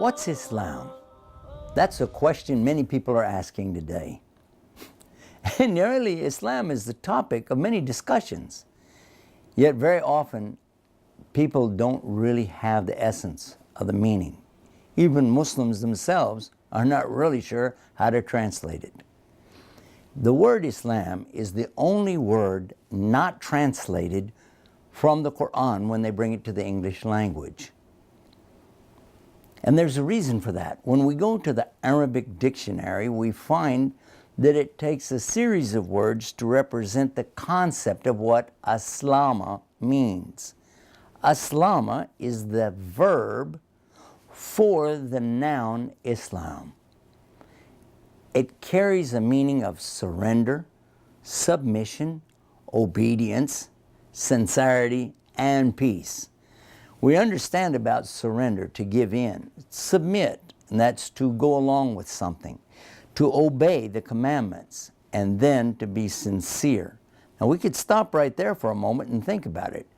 What's Islam? That's a question many people are asking today. And nearly Islam is the topic of many discussions. Yet very often people don't really have the essence of the meaning. Even Muslims themselves are not really sure how to translate it. The word Islam is the only word not translated from the Quran when they bring it to the English language. And there's a reason for that. When we go to the Arabic dictionary, we find that it takes a series of words to represent the concept of what aslama means. Aslama is the verb for the noun Islam. It carries a meaning of surrender, submission, obedience, sincerity, and peace. We understand about surrender, to give in, submit, and that's to go along with something, to obey the commandments, and then to be sincere. Now we could stop right there for a moment and think about it.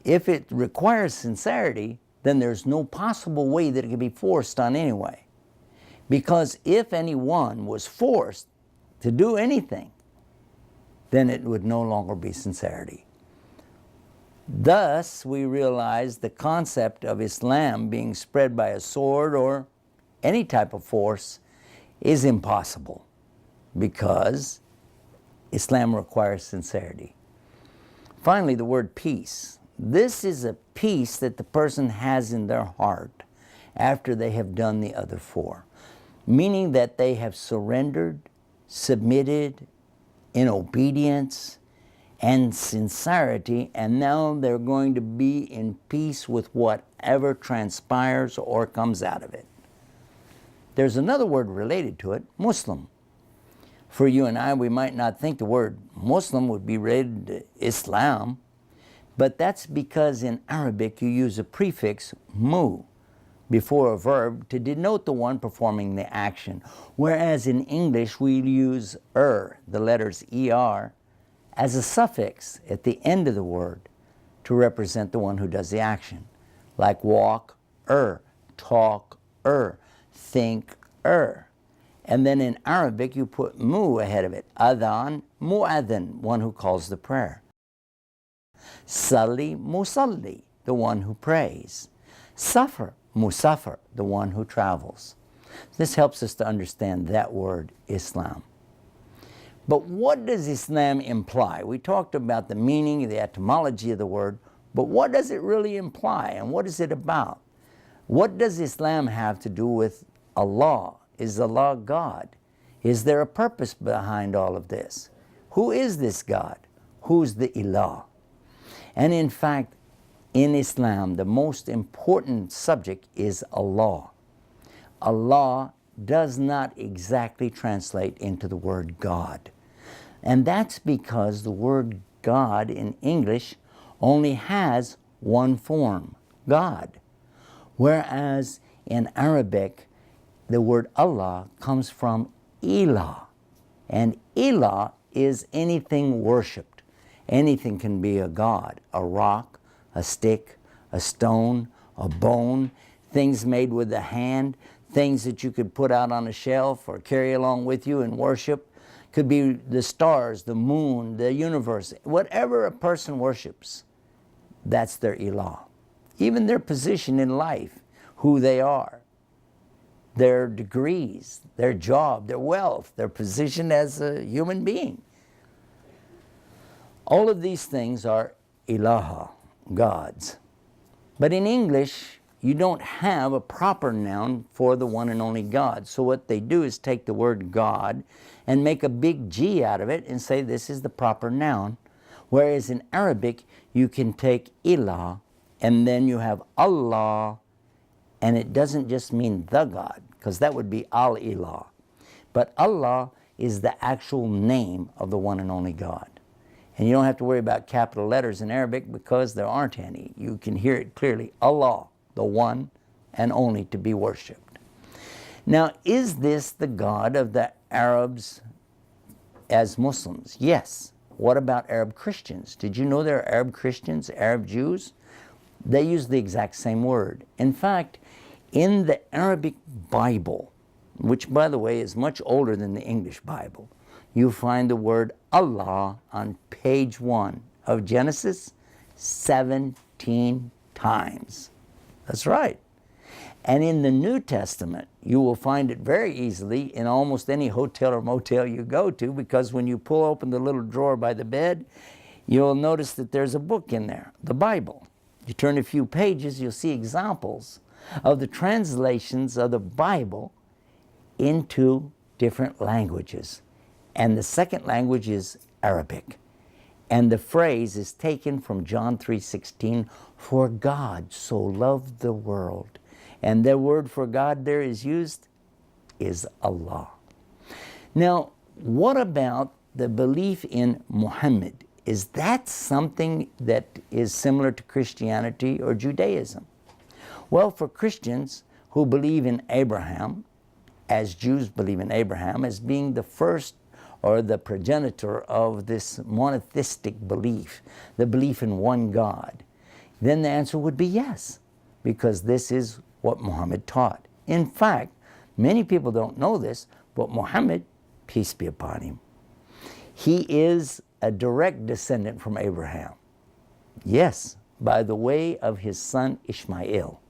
If it requires sincerity, then there's no possible way that it could be forced on anyone. Because if anyone was forced to do anything, then it would no longer be sincerity. Thus, we realize the concept of Islam being spread by a sword or any type of force is impossible, because Islam requires sincerity. Finally, the word peace. This is a peace that the person has in their heart after they have done the other four, meaning that they have surrendered, submitted in obedience and sincerity, and now they're going to be in peace with whatever transpires or comes out of it. There's another word related to it, Muslim. For you and I, we might not think the word Muslim would be related to Islam, but that's because in Arabic you use a prefix, mu, before a verb to denote the one performing the action, whereas in English we use the letters er, as a suffix at the end of the word to represent the one who does the action, like walk, talk, think, And then in Arabic you put mu ahead of it, adhan, mu'adhan, one who calls the prayer. Salli, musalli, the one who prays. Safar, musafir, the one who travels. This helps us to understand that word, Islam. But what does Islam imply? We talked about the meaning, the etymology of the word, but what does it really imply, and what is it about? What does Islam have to do with Allah? Is Allah God? Is there a purpose behind all of this? Who is this God? Who's the Ilah? And in fact, in Islam, the most important subject is Allah. Allah does not exactly translate into the word God. And that's because the word God in English only has one form, God. Whereas in Arabic, the word Allah comes from Ilah. And Ilah is anything worshipped. Anything can be a god, a rock, a stick, a stone, a bone, things made with the hand, things that you could put out on a shelf or carry along with you and worship. Could be the stars, the moon, the universe, whatever a person worships, that's their Ilah. Even their position in life, who they are, their degrees, their job, their wealth, their position as a human being. All of these things are ilaha, gods. But in English, you don't have a proper noun for the one and only God. So what they do is take the word God and make a big G out of it and say this is the proper noun. Whereas in Arabic, you can take ilah and then you have Allah, and it doesn't just mean the God, because that would be al-ilah. But Allah is the actual name of the one and only God. And you don't have to worry about capital letters in Arabic because there aren't any. You can hear it clearly, Allah, the one and only to be worshipped. Now, is this the God of the Arabs as Muslims? Yes. What about Arab Christians? Did you know there are Arab Christians, Arab Jews? They use the exact same word. In fact, In the Arabic Bible, which by the way is much older than the English Bible, you find the word Allah on page 1 of Genesis 17 times. That's right. And in the New Testament, you will find it very easily in almost any hotel or motel you go to, because when you pull open the little drawer by the bed, you'll notice that there's a book in there, the Bible. You turn a few pages, you'll see examples of the translations of the Bible into different languages. And the second language is Arabic. And the phrase is taken from John 3:16, for God so loved the world. And the word for God there is used is Allah. Now, what about the belief in Muhammad? Is that something that is similar to Christianity or Judaism? Well, for Christians who believe in Abraham, as Jews believe in Abraham as being the first or the progenitor of this monotheistic belief, the belief in one God, then the answer would be yes, because this is what Muhammad taught. In fact, many people don't know this, but Muhammad, peace be upon him, he is a direct descendant from Abraham. Yes, by the way of his son Ishmael.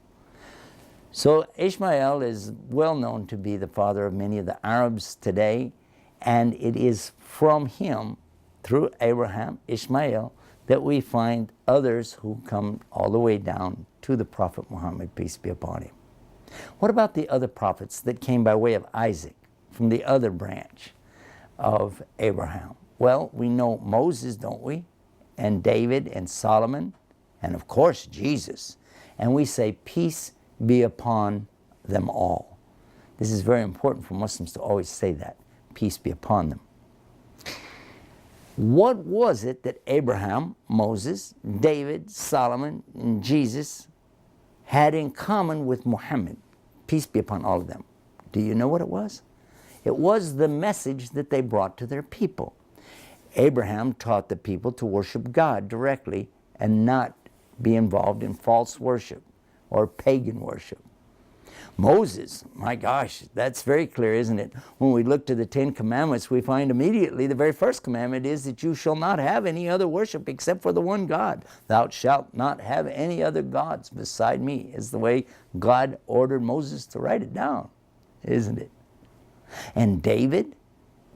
So Ishmael is well known to be the father of many of the Arabs today, and it is from him, through Abraham, Ishmael, that we find others who come all the way down to the Prophet Muhammad, peace be upon him. What about the other prophets that came by way of Isaac, from the other branch of Abraham? Well, we know Moses, don't we? And David and Solomon, and of course Jesus. And we say, peace be upon them all. This is very important for Muslims to always say that. Peace be upon them. What was it that Abraham, Moses, David, Solomon, and Jesus had in common with Muhammad? Peace be upon all of them. Do you know what it was? It was the message that they brought to their people. Abraham taught the people to worship God directly and not be involved in false worship or pagan worship. Moses, my gosh, that's very clear, isn't it? When we look to the 10 Commandments, we find immediately the very first commandment is that you shall not have any other worship except for the one God. Thou shalt not have any other gods beside me, is the way God ordered Moses to write it down, isn't it? And David,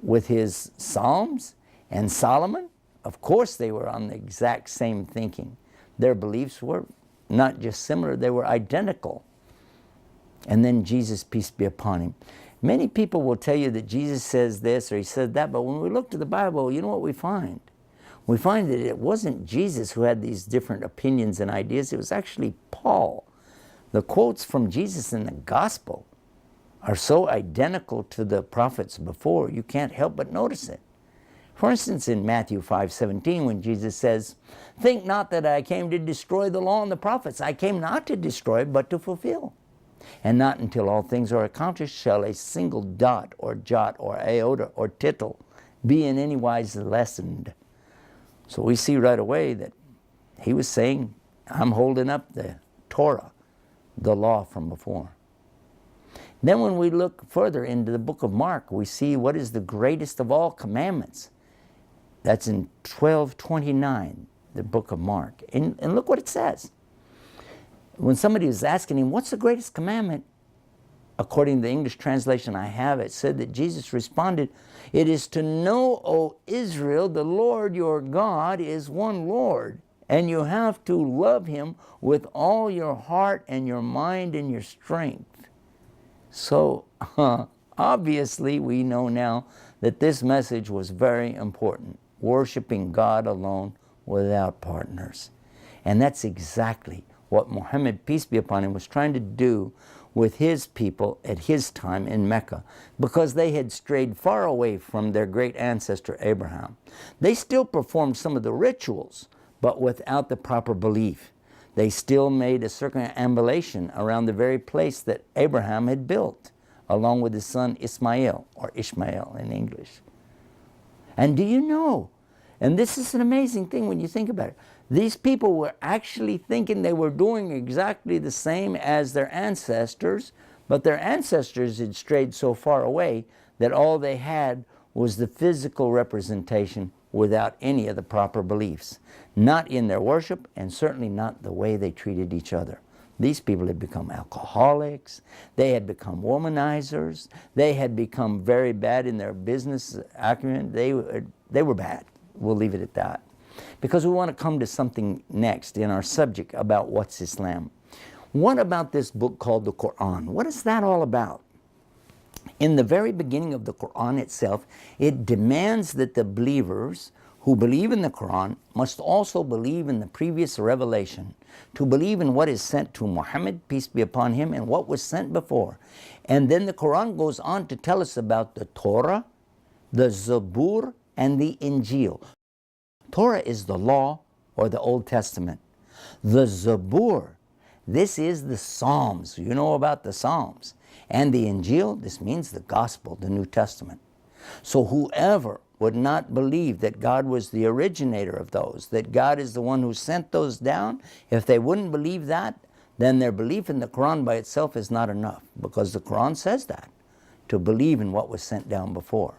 with his Psalms, and Solomon, of course they were on the exact same thinking. Their beliefs were not just similar, they were identical. And then Jesus, peace be upon him. Many people will tell you that Jesus says this or he said that, but when we look to the Bible, you know what we find? We find that it wasn't Jesus who had these different opinions and ideas, it was actually Paul. The quotes from Jesus in the gospel are so identical to the prophets before, you can't help but notice it. For instance, in Matthew 5:17, when Jesus says, think not that I came to destroy the law and the prophets. I came not to destroy, but to fulfill. And not until all things are accomplished shall a single dot or jot or iota or tittle be in any wise lessened. So we see right away that he was saying, I'm holding up the Torah, the law from before. Then when we look further into the book of Mark, we see what is the greatest of all commandments. That's in 12:29, the book of Mark. And look what it says. When somebody was asking him, what's the greatest commandment? According to the English translation I have, it said that Jesus responded, it is to know, O Israel, the Lord your God is one Lord, and you have to love him with all your heart and your mind and your strength. So obviously we know now that this message was very important, worshiping God alone without partners. And that's exactly what Muhammad, peace be upon him, was trying to do with his people at his time in Mecca, because they had strayed far away from their great ancestor Abraham. They still performed some of the rituals, but without the proper belief. They still made a circumambulation around the very place that Abraham had built, along with his son Ismail, or Ishmael in English. And do you know And this is an amazing thing when you think about it. These people were actually thinking they were doing exactly the same as their ancestors, but their ancestors had strayed so far away that all they had was the physical representation without any of the proper beliefs. Not in their worship, and certainly not the way they treated each other. These people had become alcoholics, they had become womanizers, they had become very bad in their business acumen. They were bad. We'll leave it at that. Because we want to come to something next in our subject about what's Islam. What about this book called the Quran? What is that all about? In the very beginning of the Quran itself, it demands that the believers who believe in the Quran must also believe in the previous revelation, to believe in what is sent to Muhammad, peace be upon him, and what was sent before. And then the Quran goes on to tell us about the Torah, the Zabur, and the Injil. Torah is the law or the Old Testament. The Zabur, this is the Psalms. You know about the Psalms. And the Injil, this means the Gospel, the New Testament. So whoever would not believe that God was the originator of those, that God is the one who sent those down, if they wouldn't believe that, then their belief in the Quran by itself is not enough, because the Quran says that, to believe in what was sent down before.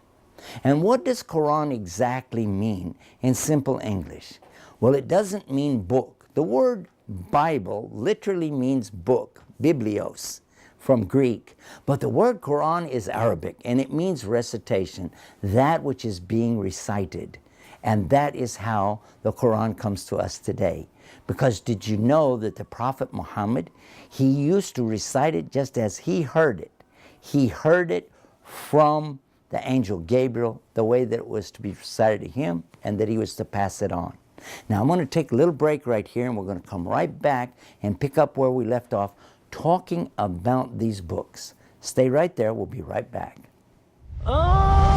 And what does Quran exactly mean in simple English? Well, it doesn't mean book. The word Bible literally means book, biblios, from Greek. But the word Quran is Arabic, and it means recitation, that which is being recited. And that is how the Quran comes to us today. Because did you know that the Prophet Muhammad, he used to recite it just as he heard it. He heard it from the angel Gabriel, the way that it was to be recited to him, and that he was to pass it on. Now I'm going to take a little break right here, and we're going to come right back and pick up where we left off, talking about these books. Stay right there. We'll be right back. Oh!